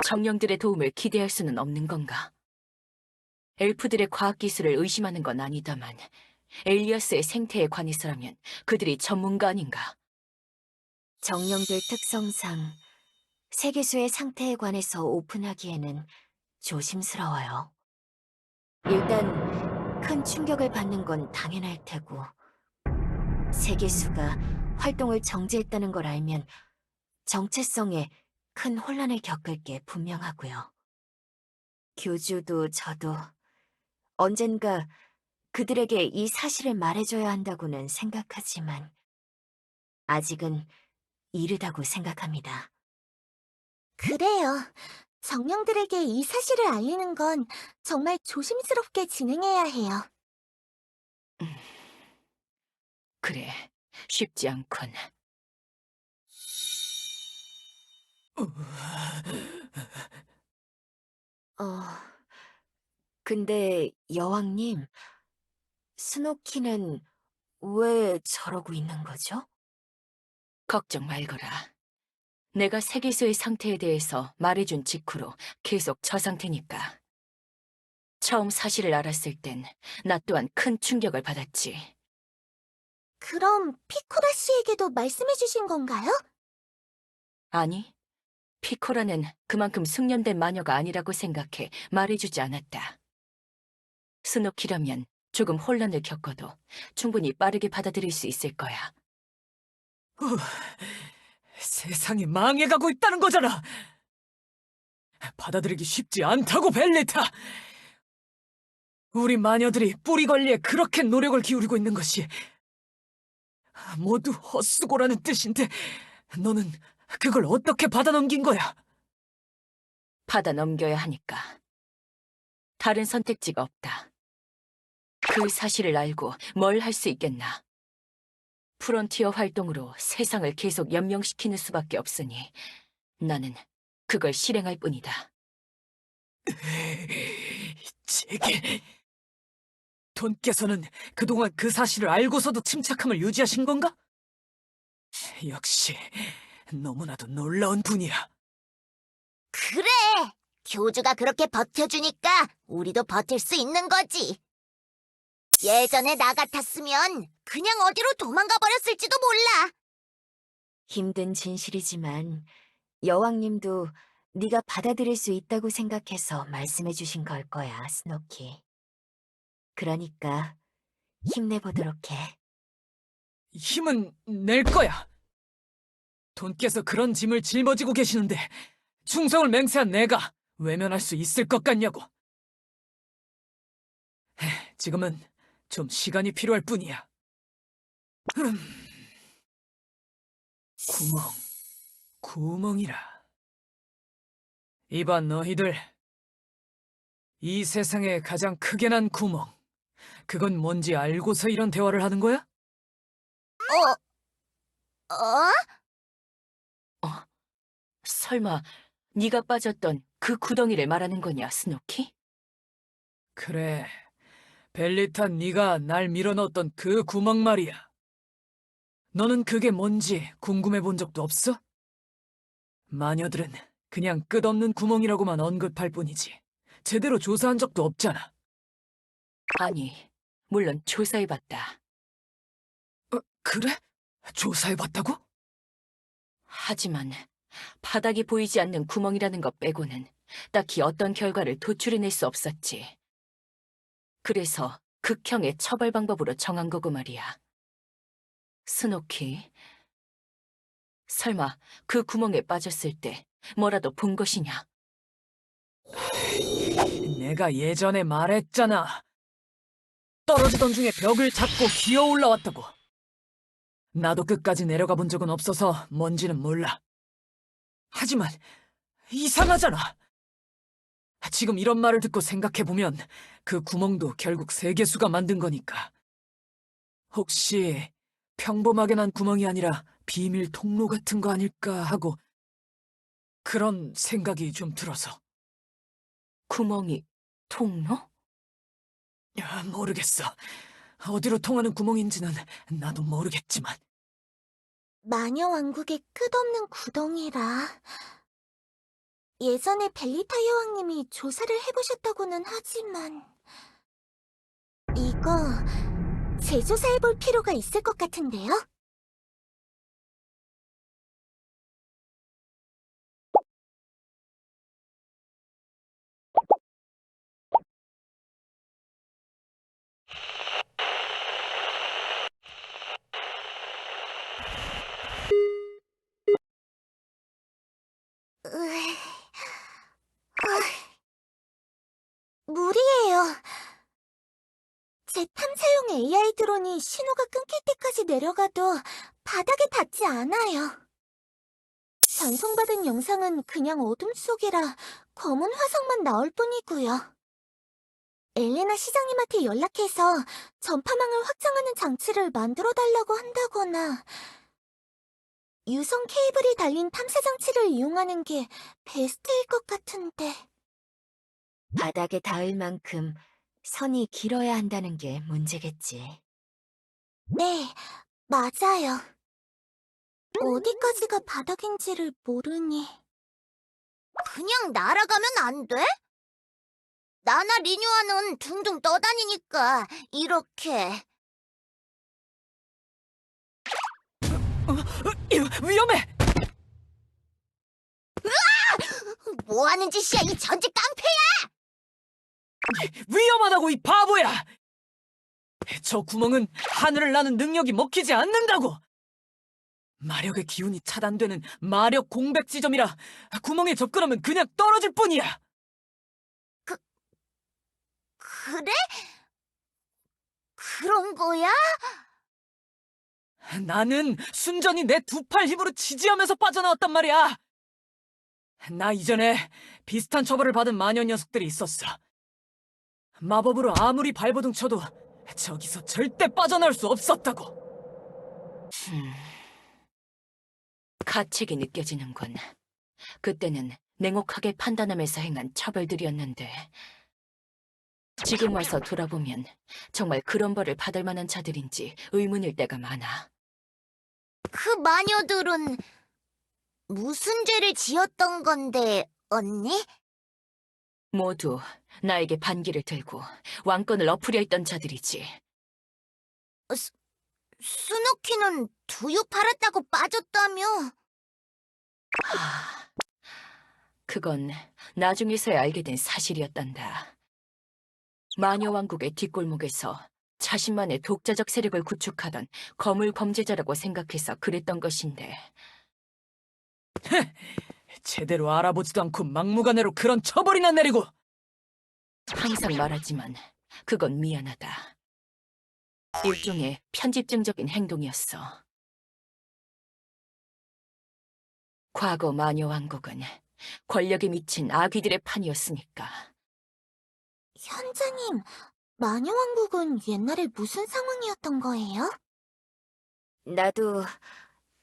정령들의 도움을 기대할 수는 없는 건가? 엘프들의 과학기술을 의심하는 건 아니다만 엘리아스의 생태에 관해서라면 그들이 전문가 아닌가? 정령들 특성상 세계수의 상태에 관해서 오픈하기에는 조심스러워요. 일단 큰 충격을 받는 건 당연할 테고, 세계수가 활동을 정지했다는 걸 알면 정체성에 큰 혼란을 겪을 게 분명하고요. 교주도 저도 언젠가 그들에게 이 사실을 말해줘야 한다고는 생각하지만 아직은 이르다고 생각합니다. 그래요. 정령들에게 이 사실을 알리는 건 정말 조심스럽게 진행해야 해요. 그래, 쉽지 않군. 어, 근데 여왕님, 스노키는 왜 저러고 있는 거죠? 걱정 말거라. 내가 세계수의 상태에 대해서 말해준 직후로 계속 저 상태니까. 처음 사실을 알았을 땐 나 또한 큰 충격을 받았지. 그럼 피코라 씨에게도 말씀해 주신 건가요? 아니, 피코라는 그만큼 숙련된 마녀가 아니라고 생각해 말해주지 않았다. 스노키라면 조금 혼란을 겪어도 충분히 빠르게 받아들일 수 있을 거야. 세상이 망해가고 있다는 거잖아. 받아들이기 쉽지 않다고, 벨리타. 우리 마녀들이 뿌리 관리에 그렇게 노력을 기울이고 있는 것이 모두 헛수고라는 뜻인데 너는 그걸 어떻게 받아 넘긴 거야? 받아 넘겨야 하니까. 다른 선택지가 없다. 그 사실을 알고 뭘 할 수 있겠나. 프론티어 활동으로 세상을 계속 연명시키는 수밖에 없으니 나는 그걸 실행할 뿐이다. 제게 돈께서는 그동안 그 사실을 알고서도 침착함을 유지하신 건가? 역시 너무나도 놀라운 분이야. 그래! 교주가 그렇게 버텨주니까 우리도 버틸 수 있는 거지. 예전에 나 같았으면 그냥 어디로 도망가 버렸을지도 몰라. 힘든 진실이지만 여왕님도 네가 받아들일 수 있다고 생각해서 말씀해 주신 걸 거야, 스노키. 그러니까 힘내보도록 해. 힘은 낼 거야. 돈께서 그런 짐을 짊어지고 계시는데 충성을 맹세한 내가 외면할 수 있을 것 같냐고. 지금은 좀 시간이 필요할 뿐이야. 구멍이라. 이봐 너희들. 이 세상에 가장 크게 난 구멍. 그건 뭔지 알고서 이런 대화를 하는 거야? 어? 설마 네가 빠졌던 그 구덩이를 말하는 거냐, 스노키? 그래. 벨리타 네가 날 밀어넣었던 그 구멍 말이야. 너는 그게 뭔지 궁금해 본 적도 없어? 마녀들은 그냥 끝없는 구멍이라고만 언급할 뿐이지 제대로 조사한 적도 없잖아. 아니, 물론 조사해봤다. 그래? 조사해봤다고? 하지만 바닥이 보이지 않는 구멍이라는 것 빼고는 딱히 어떤 결과를 도출해낼 수 없었지. 그래서 극형의 처벌 방법으로 정한 거고 말이야. 스노키, 설마 그 구멍에 빠졌을 때 뭐라도 본 것이냐? 내가 예전에 말했잖아. 떨어지던 중에 벽을 잡고 기어 올라왔다고. 나도 끝까지 내려가 본 적은 없어서 뭔지는 몰라. 하지만 이상하잖아. 지금 이런 말을 듣고 생각해보면 그 구멍도 결국 세계수가 만든 거니까. 혹시 평범하게 난 구멍이 아니라 비밀 통로 같은 거 아닐까 하고 그런 생각이 좀 들어서. 구멍이 통로? 모르겠어. 어디로 통하는 구멍인지는 나도 모르겠지만. 마녀 왕국의 끝없는 구덩이라. 예전에 벨리타 여왕님이 조사를 해보셨다고는 하지만 이거 재조사해볼 필요가 있을 것 같은데요? 무리예요. 제 탐사용 AI 드론이 신호가 끊길 때까지 내려가도 바닥에 닿지 않아요. 전송받은 영상은 그냥 어둠 속이라 검은 화상만 나올 뿐이고요. 엘레나 시장님한테 연락해서 전파망을 확장하는 장치를 만들어달라고 한다거나 유성 케이블이 달린 탐사 장치를 이용하는 게 베스트일 것 같은데. 바닥에 닿을 만큼 선이 길어야 한다는 게 문제겠지. 네, 맞아요. 어디까지가 바닥인지를 모르니. 그냥 날아가면 안 돼? 나나 리뉴아는 둥둥 떠다니니까 이렇게. 위험해! 뭐 하는 짓이야, 이 전직 깡패야! 위험하다고, 이 바보야! 저 구멍은 하늘을 나는 능력이 먹히지 않는다고! 마력의 기운이 차단되는 마력 공백 지점이라 구멍에 접근하면 그냥 떨어질 뿐이야! 그래? 그런 거야? 나는 순전히 내 두 팔 힘으로 지지하면서 빠져나왔단 말이야! 나 이전에 비슷한 처벌을 받은 마녀 녀석들이 있었어. 마법으로 아무리 발버둥 쳐도 저기서 절대 빠져나올 수 없었다고! 가책이 느껴지는군. 그때는 냉혹하게 판단하면서 행한 처벌들이었는데 지금 와서 돌아보면 정말 그런 벌을 받을 만한 자들인지 의문일 때가 많아. 그 마녀들은 무슨 죄를 지었던 건데, 언니? 모두 나에게 반기를 들고 왕권을 엎으려 했던 자들이지. 스누키는 두유 팔았다고 빠졌다며? 하, 그건 나중에서야 알게 된 사실이었단다. 마녀 왕국의 뒷골목에서 자신만의 독자적 세력을 구축하던 거물 범죄자라고 생각해서 그랬던 것인데 제대로 알아보지도 않고 막무가내로 그런 처벌이나 내리고! 항상 말하지만 그건 미안하다. 일종의 편집증적인 행동이었어. 과거 마녀 왕국은 권력에 미친 아귀들의 판이었으니까. 현자님, 마녀왕국은 옛날에 무슨 상황이었던 거예요? 나도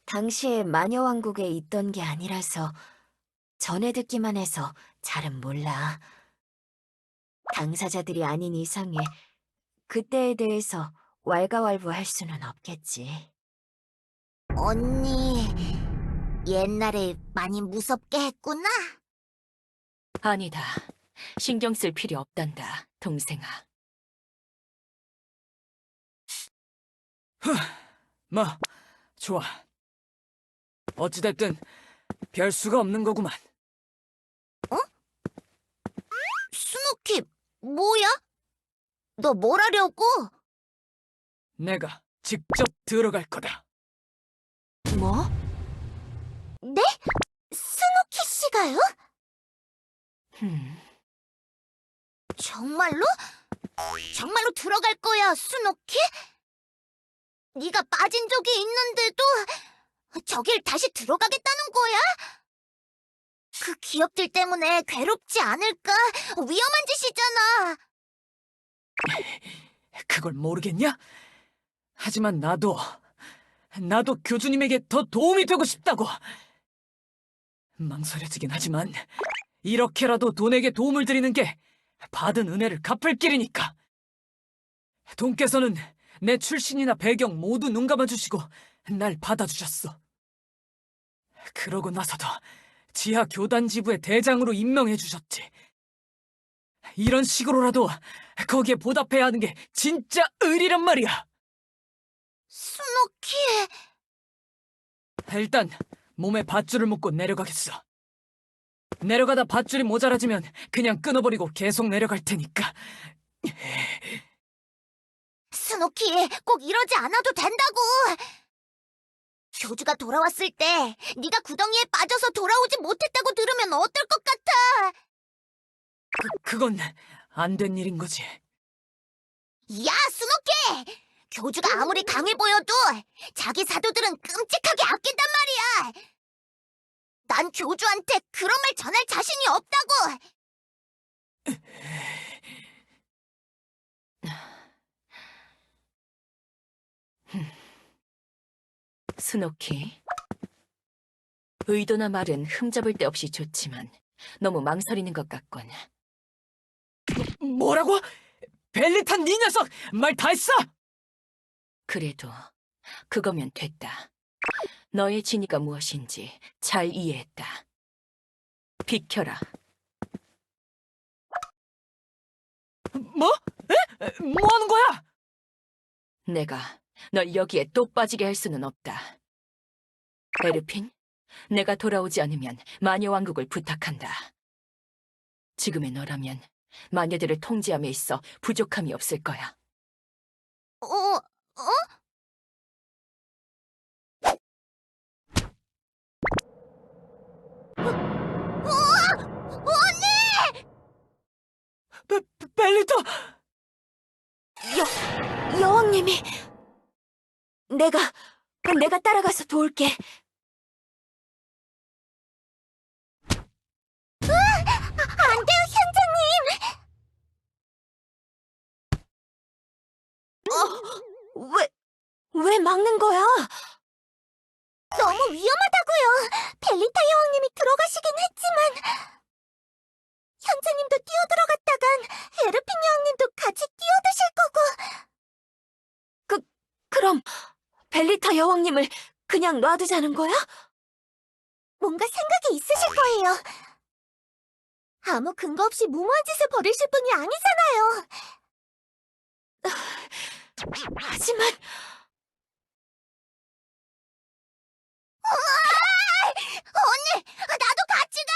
당시에 마녀왕국에 있던 게 아니라서 전해 듣기만 해서 잘은 몰라. 당사자들이 아닌 이상에 그때에 대해서 왈가왈부할 수는 없겠지. 언니, 옛날에 많이 무섭게 했구나? 아니다. 신경 쓸 필요 없단다, 동생아. 뭐, 좋아. 어찌됐든 별 수가 없는 거구만. 스누키, 뭐야? 너 뭘 하려고? 내가 직접 들어갈 거다. 뭐? 네? 스누키 씨가요? 정말로? 정말로 들어갈 거야, 스누키? 네가 빠진 적이 있는데도 저길 다시 들어가겠다는 거야? 그 기억들 때문에 괴롭지 않을까? 위험한 짓이잖아. 그걸 모르겠냐? 하지만 나도 교주님에게 더 도움이 되고 싶다고! 망설여지긴 하지만 이렇게라도 돈에게 도움을 드리는 게 받은 은혜를 갚을 길이니까! 돈께서는 내 출신이나 배경 모두 눈 감아주시고 날 받아주셨어. 그러고 나서도 지하 교단 지부의 대장으로 임명해주셨지. 이런 식으로라도 거기에 보답해야 하는 게 진짜 의리란 말이야! 스누키, 일단 몸에 밧줄을 묶고 내려가겠어. 내려가다 밧줄이 모자라지면 그냥 끊어버리고 계속 내려갈 테니까. 스누키, 꼭 이러지 않아도 된다고. 교주가 돌아왔을 때 네가 구덩이에 빠져서 돌아오지 못했다고 들으면 어떨 것 같아? 그건 안 된 일인 거지. 야, 스누키! 교주가 아무리 강해 보여도 자기 사도들은 끔찍하게 아낀단 말이야. 난 교주한테 그런 말 전할 자신이 없다고. 스노키, 의도나 말은 흠잡을 데 없이 좋지만 너무 망설이는 것 같군. 뭐라고? 벨리탄 네 녀석! 말 다 했어! 그래도 그거면 됐다. 너의 진의가 무엇인지 잘 이해했다. 비켜라. 뭐? 뭐 하는 거야? 내가 널 여기에 또 빠지게 할 수는 없다. 에르핀, 내가 돌아오지 않으면 마녀왕국을 부탁한다. 지금의 너라면 마녀들을 통제함에 있어 부족함이 없을 거야. 어? 벨리타! 여왕님이 내가 따라가서 도울게. 안 돼요, 현자님! 왜 막는 거야? 너무 위험하다고요. 벨리타 여왕님이 들어가시긴 했지만 현자님도 뛰어들어갔다간 에르핀 여왕님도 같이 뛰어드실 거고. 그럼 벨리타 여왕님을 그냥 놔두자는 거야? 뭔가 생각이 있으실 거예요. 아무 근거 없이 무모한 짓을 벌이실 분이 아니잖아요. 하지만 언니, 나도 같이 가!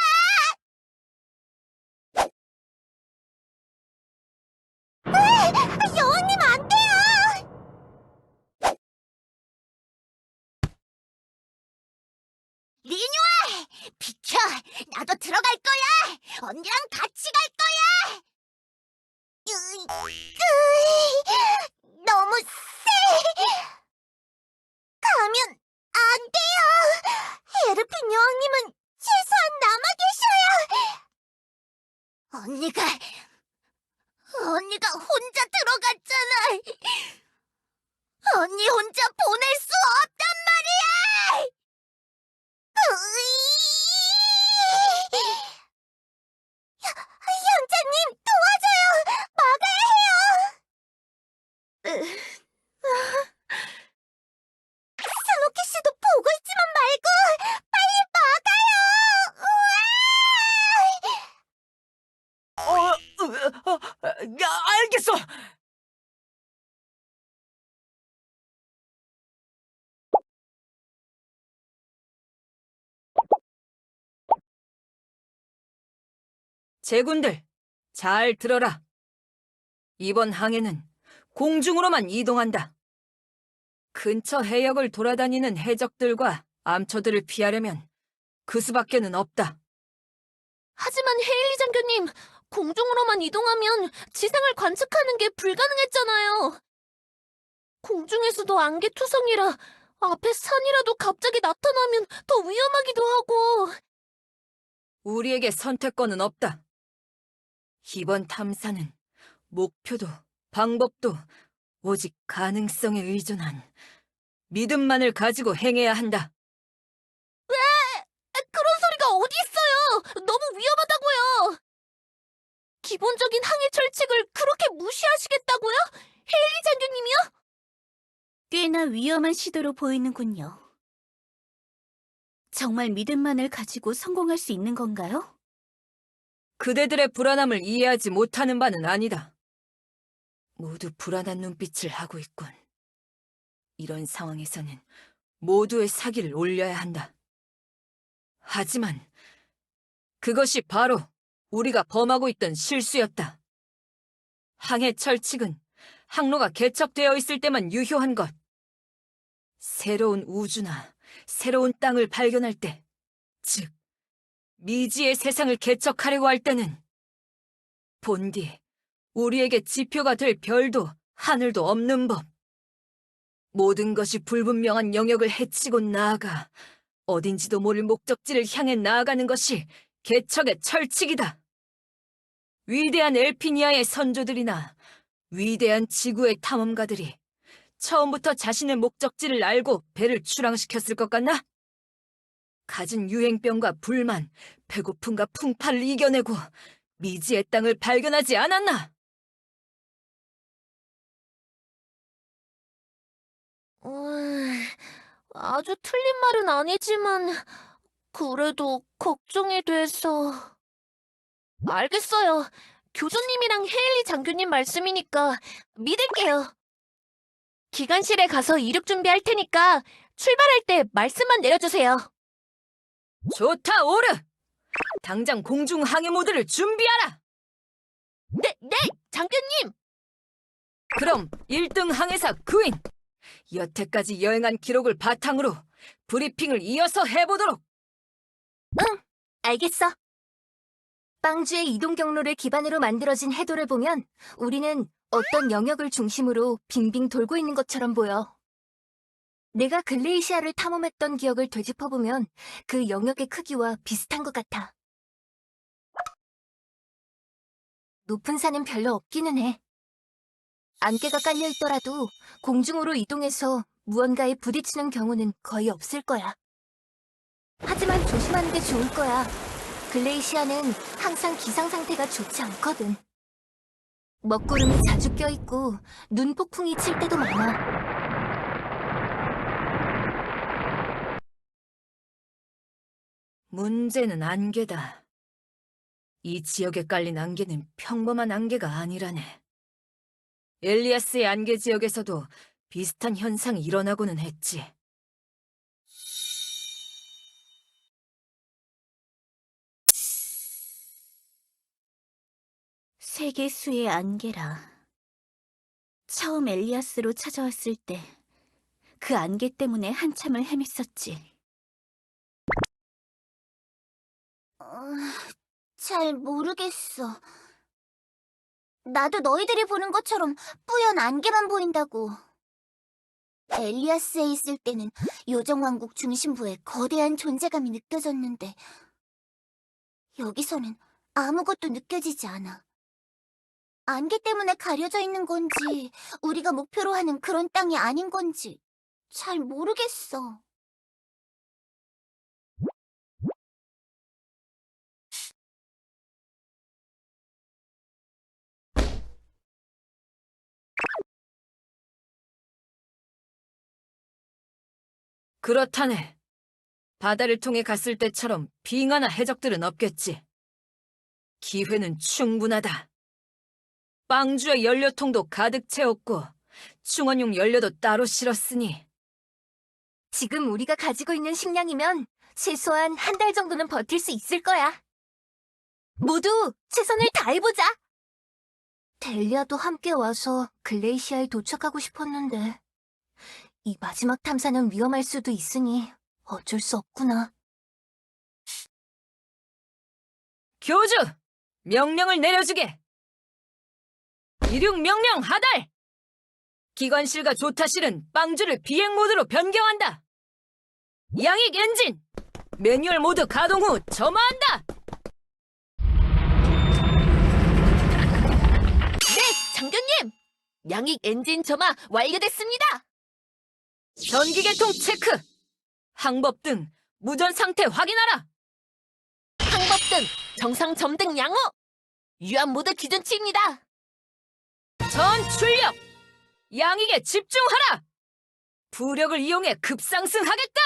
여왕님 안 돼요! 리뉴아! 비켜! 나도 들어갈 거야! 언니랑 같이 갈 거야! 너무 세! 가면 안 돼요! 에르핀 여왕님은 최소한 남아 계셔야! 언니가 혼자 들어갔잖아! 언니 혼자 보낼 수 없단 말이야! 현자님, 도와줘요! 막아야 해요! 스노키 씨도 보고 있지만 말고 빨리 막아요! 알겠어! 제군들, 잘 들어라. 이번 항해는 공중으로만 이동한다. 근처 해역을 돌아다니는 해적들과 암초들을 피하려면 그 수밖에는 없다. 하지만 헤일리 장교님, 공중으로만 이동하면 지상을 관측하는 게 불가능했잖아요. 공중에서도 안개 투성이라 앞에 산이라도 갑자기 나타나면 더 위험하기도 하고. 우리에게 선택권은 없다. 이번 탐사는 목표도 방법도 오직 가능성에 의존한 믿음만을 가지고 행해야 한다. 그런 소리가 어디 있어요! 너무 위험하다고요! 기본적인 항해 철칙을 그렇게 무시하시겠다고요? 헤일리 장교님이요? 꽤나 위험한 시도로 보이는군요. 정말 믿음만을 가지고 성공할 수 있는 건가요? 그대들의 불안함을 이해하지 못하는 바는 아니다. 모두 불안한 눈빛을 하고 있군. 이런 상황에서는 모두의 사기를 올려야 한다. 하지만 그것이 바로 우리가 범하고 있던 실수였다. 항해 철칙은 항로가 개척되어 있을 때만 유효한 것. 새로운 우주나 새로운 땅을 발견할 때, 즉 미지의 세상을 개척하려고 할 때는 본디 우리에게 지표가 될 별도 하늘도 없는 법. 모든 것이 불분명한 영역을 헤치고 나아가 어딘지도 모를 목적지를 향해 나아가는 것이 개척의 철칙이다. 위대한 엘피니아의 선조들이나 위대한 지구의 탐험가들이 처음부터 자신의 목적지를 알고 배를 출항시켰을 것 같나? 가진 유행병과 불만, 배고픔과 풍파를 이겨내고 미지의 땅을 발견하지 않았나? 아주 틀린 말은 아니지만 그래도 걱정이 돼서. 알겠어요. 교주님이랑 헤일리 장교님 말씀이니까 믿을게요. 기관실에 가서 이륙 준비할 테니까 출발할 때 말씀만 내려주세요. 좋다, 오르! 당장 공중 항해 모드를 준비하라! 네, 장교님! 그럼 1등 항해사 그윈! 여태까지 여행한 기록을 바탕으로 브리핑을 이어서 해보도록! 알겠어. 빵주의 이동 경로를 기반으로 만들어진 해도를 보면 우리는 어떤 영역을 중심으로 빙빙 돌고 있는 것처럼 보여. 내가 글레이시아를 탐험했던 기억을 되짚어보면 그 영역의 크기와 비슷한 것 같아. 높은 산은 별로 없기는 해. 안개가 깔려 있더라도 공중으로 이동해서 무언가에 부딪히는 경우는 거의 없을 거야. 하지만 조심하는 게 좋을 거야. 글레이시아는 항상 기상 상태가 좋지 않거든. 먹구름이 자주 껴있고 눈폭풍이 칠 때도 많아. 문제는 안개다. 이 지역에 깔린 안개는 평범한 안개가 아니라네. 엘리아스의 안개 지역에서도 비슷한 현상이 일어나고는 했지. 세계수의 안개라. 처음 엘리아스로 찾아왔을 때 그 안개 때문에 한참을 헤맸었지. 잘 모르겠어. 나도 너희들이 보는 것처럼 뿌연 안개만 보인다고. 엘리아스에 있을 때는 요정왕국 중심부에 거대한 존재감이 느껴졌는데 여기서는 아무것도 느껴지지 않아. 안개 때문에 가려져 있는 건지 우리가 목표로 하는 그런 땅이 아닌 건지 잘 모르겠어. 그렇다네. 바다를 통해 갔을 때처럼 빙하나 해적들은 없겠지. 기회는 충분하다. 빵주의 연료통도 가득 채웠고 충원용 연료도 따로 실었으니 지금 우리가 가지고 있는 식량이면 최소한 한 달 정도는 버틸 수 있을 거야. 모두 최선을 다해보자. 델리아도 함께 와서 글레이시아에 도착하고 싶었는데 이 마지막 탐사는 위험할 수도 있으니 어쩔 수 없구나. 교주! 명령을 내려주게! 이륙 명령 하달! 기관실과 조타실은 빵주를 비행 모드로 변경한다! 양익 엔진! 매뉴얼 모드 가동 후 점화한다! 장교님! 양익 엔진 점화 완료됐습니다! 전기 계통 체크! 항법 등 무전 상태 확인하라! 항법 등 정상 점등 양호! 유압 모드 기준치입니다! 전 출력! 양익에 집중하라! 부력을 이용해 급상승하겠다!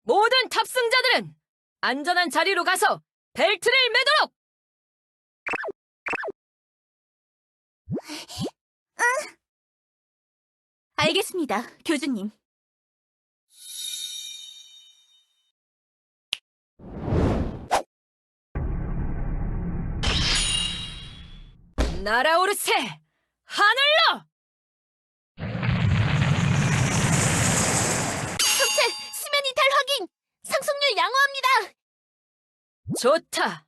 모든 탑승자들은 안전한 자리로 가서 벨트를 매도록! 알겠습니다, 교주님. 날아오르세! 하늘로! 정체 수면 이탈 확인! 상속률 양호합니다! 좋다!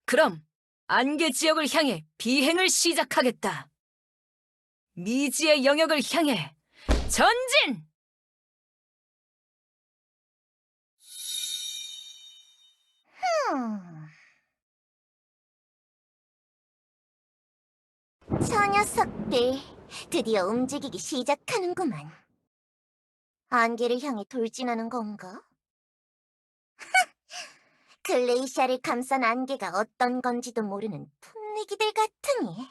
그럼 안개 지역을 향해 비행을 시작하겠다. 미지의 영역을 향해 전진! 저 녀석들 드디어 움직이기 시작하는구만. 안개를 향해 돌진하는 건가? 글레이시아를 감싼 안개가 어떤 건지도 모르는 풋내기들 같으니.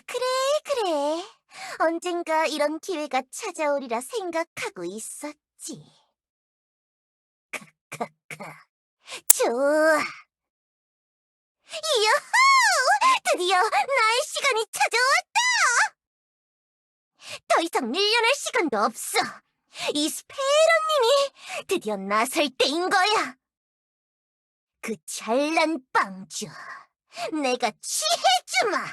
그래. 언젠가 이런 기회가 찾아오리라 생각하고 있었지. 크크크. 좋아. 이야호! 드디어 나의 시간이 찾아왔다! 더 이상 밀려날 시간도 없어. 이 스페로님이 드디어 나설 때인 거야. 그 잘난 빵주, 내가 취해주마.